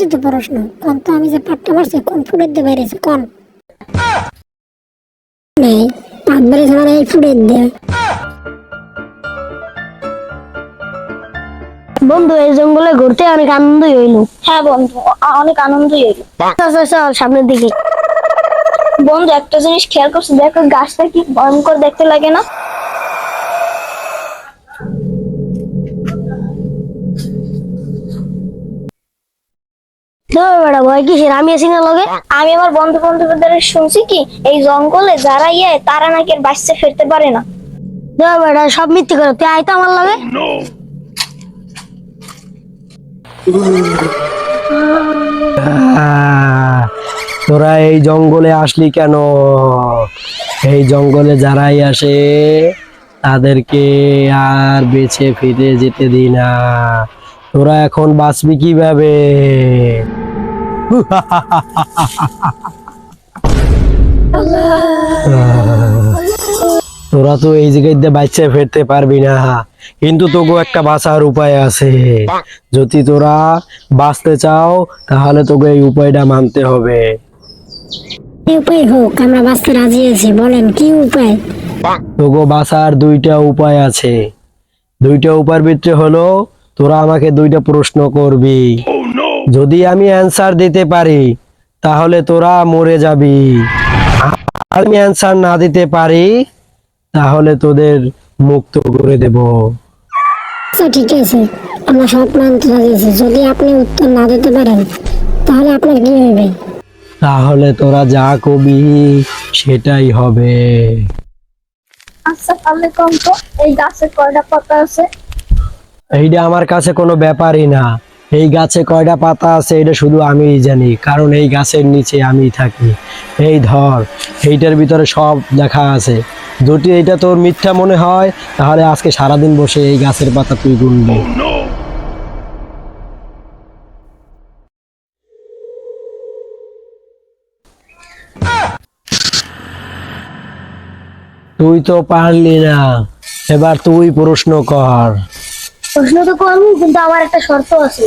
মধ্যে তো প্রশ্ন কোন তো আমি যে পাট্টা মারছি কোন ফুটের দিয়ে বাইরেছে কোন নেই পাট বেড়েছে মানে এই ফুটের দিয়ে। বন্ধু এই জঙ্গলে ঘুরতে অনেক আনন্দই হইলো। হ্যাঁ বন্ধু অনেক আনন্দই হইলো। চল সামনের দিকে। বন্ধু একটা জিনিস খেয়াল করছো, দেখো গাছটা কি ভয়ঙ্কর দেখতে লাগে না? ভয় কিসের, আমি আছি না লগে। আমি আমার বন্ধু বান্ধবদের শুনছি কি এই জঙ্গলে যারা তারা নাকি আর বাঁচতে ফিরতে পারে না। বেড়া সব মিথ্যে করে, তুই আয় তো আমার লগে। তোরা এই জঙ্গলে আসলি কেন? এই জঙ্গলে যারাই আসে তাদেরকে আর বেঁচে ফিরে যেতে দি না। তোরা এখন বাঁচবি কিভাবে? তোরা তো এই জায়গায় বাঁচতে ফিরতে পারবি না, কিন্তু তোকে একটা বাঁচার উপায় আছে। যদি তোরা বাঁচতে চাও তাহলে তোকে এই উপায়টা মানতে হবে। এই উপায় হোক, আমরা বাঁচতে রাজি আছি, বলেন কি উপায়? তোকে বাঁচার দুইটা উপায় আছে। দুইটা উপায়ের ভিতরে হলো তোরা আমাকে দুইটা প্রশ্ন করবি। যদি আমি অ্যান্সার দিতে পারি তাহলে তোরা মরে যাবি, আর আমি অ্যান্সার না দিতে পারি তাহলে তোদের মুক্ত করে দেব। আচ্ছা ঠিক আছে, আমরা সব মানতে রাজি আছি। যদি আপনি উত্তর না দিতে পারেন তাহলে আপনার কি হবে? তাহলে তোরা যা কবি সেটাই হবে। আচ্ছা তাহলে কম তো, এই গাছে কয়টা পাতা আছে? এইটা আমার কাছে কোনো ব্যাপারই না। এই গাছে কয়টা পাতা আছে এটা শুধু আমিই জানি, কারণ এই গাছের নিচে আমি থাকি। এই ধর, এইটার ভিতরে সব লেখা আছে। যদি এটা তোর মিথ্যা মনে হয় তাহলে আজকে সারাদিন বসে এই গাছের পাতা তুই গুনবি। তুই তো পারলি না, এবার তুই প্রশ্ন কর। প্রশ্ন তো করবো, কিন্তু আমার একটা শর্ত আছে।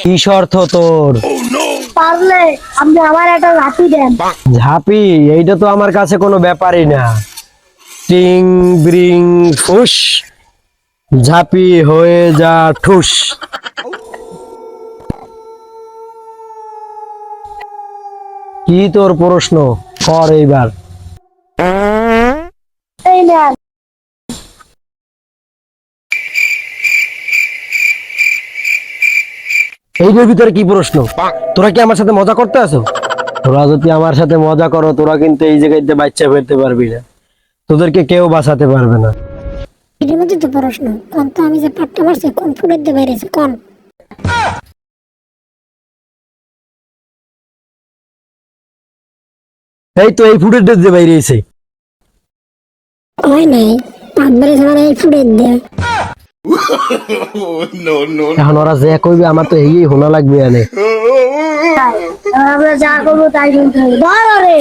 কি শর্ত তোর? পারলে আপনি আমার একটা লাঠি দেন। ঝাঁপি? এইটা তো আমার কাছে কোনো ব্যাপারই না। টিং ব্রিং ফুস, ঝাঁপি হয়ে যা ঠুস। কি তোর প্রশ্ন? কর এইবার। এই নেন। এইটার ভিতরে কি প্রশ্ন? তোরা কি আমার সাথে মজা করতে আসো? তোরা যদি আমার সাথে মজা করো তোরা কিন্তু এই জায়গায় বাচ্চা ফেলতে পারবি না, তোদেরকে কেউ বাঁচাতে পারবে না। এটার মধ্যে তো প্রশ্ন কোন তো আমি যে পাট্টা মারছি কোন ফুটের দিয়ে বাইরেছে কোন? এই তো এই ফুটের ডেট দিয়ে বাইরে এসে হয় নাই, পাট বেড়েছে মানে এই ফুটের দিয়ে। এখন ওরা যে কইবে আমার তো এই হোনা লাগবে। আমরা যা করবো তাই শুনতে হবে। ধর রে।